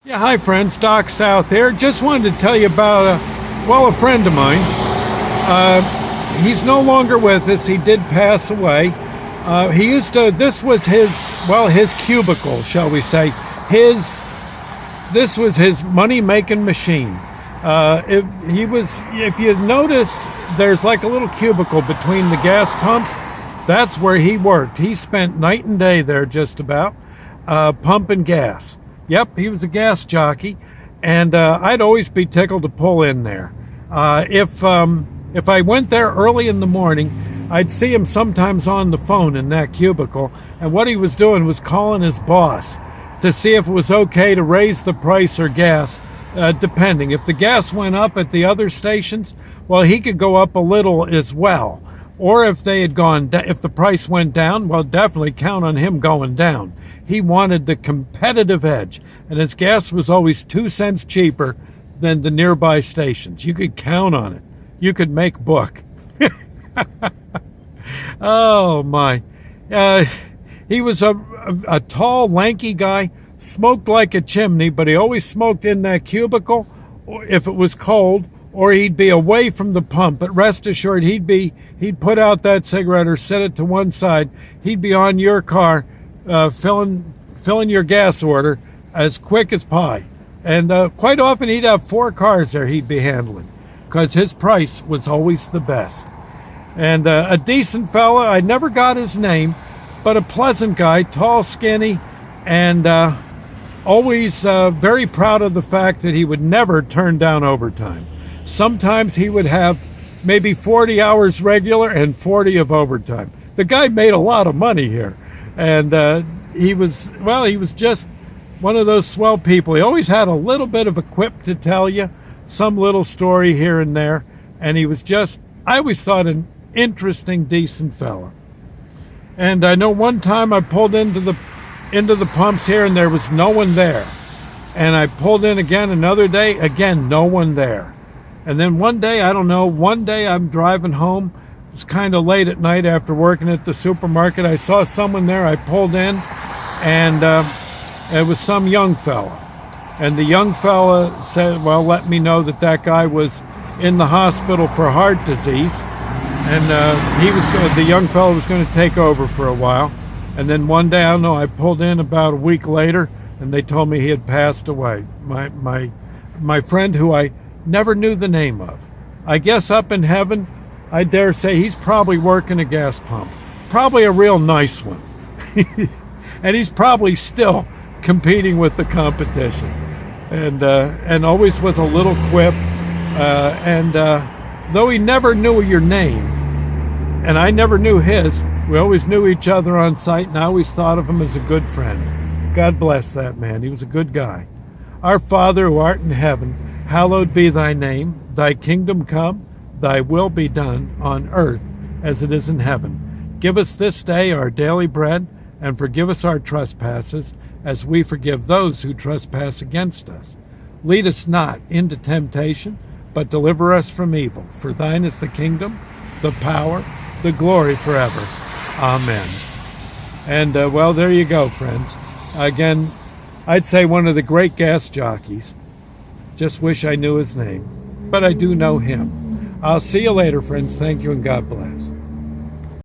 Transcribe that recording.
Yeah, hi friends, Doc South here. Just wanted to tell you about, a friend of mine. He's no longer with us. He did pass away. This was his cubicle, shall we say. This was his money-making machine. If you notice, there's like a little cubicle between the gas pumps. That's where he worked. He spent night and day there just about, pumping gas. Yep, he was a gas jockey, and I'd always be tickled to pull in there. If I went there early in the morning, I'd see him sometimes on the phone in that cubicle, and what he was doing was calling his boss to see if it was okay to raise the price or gas, depending. If the gas went up at the other stations, well, he could go up a little as well. Or if if the price went down, well, definitely count on him going down. He wanted the competitive edge, and his gas was always 2 cents cheaper than the nearby stations. You could count on it. You could make book. Oh my. He was a tall, lanky guy, smoked like a chimney, but he always smoked in that cubicle if it was cold, or he'd be away from the pump. But rest assured, he'd put out that cigarette or set it to one side. He'd be on your car, filling your gas order as quick as pie. And quite often he'd have 4 cars there he'd be handling, because his price was always the best. And a decent fella. I never got his name, but a pleasant guy, tall, skinny, and always very proud of the fact that he would never turn down overtime. Sometimes he would have maybe 40 hours regular and 40 of overtime. The guy made a lot of money here. And he was just one of those swell people. He always had a little bit of a quip to tell you, some little story here and there. And he was I always thought an interesting, decent fella. And I know one time I pulled into the pumps here and there was no one there. And I pulled in again another day, again, no one there. And then one day I'm driving home. It's kind of late at night after working at the supermarket. I saw someone there. I pulled in, and it was some young fella. And the young fella said, well, let me know that guy was in the hospital for heart disease. And the young fella was going to take over for a while. And then one day, I pulled in about a week later, and they told me he had passed away. My friend, who I never knew the name of. I guess up in heaven, I dare say he's probably working a gas pump. Probably a real nice one. And he's probably still competing with the competition. And always with a little quip. Though he never knew your name, and I never knew his, we always knew each other on sight, and I always thought of him as a good friend. God bless that man. He was a good guy. Our Father who art in heaven, hallowed be thy name. Thy kingdom come. Thy will be done on earth as it is in heaven. Give us this day our daily bread, and forgive us our trespasses, as we forgive those who trespass against us. Lead us not into temptation, but deliver us from evil. For thine is the kingdom, the power, the glory forever. Amen. And, there you go, friends. Again, I'd say one of the great gas jockeys. Just wish I knew his name, but I do know him. I'll see you later, friends. Thank you, and God bless.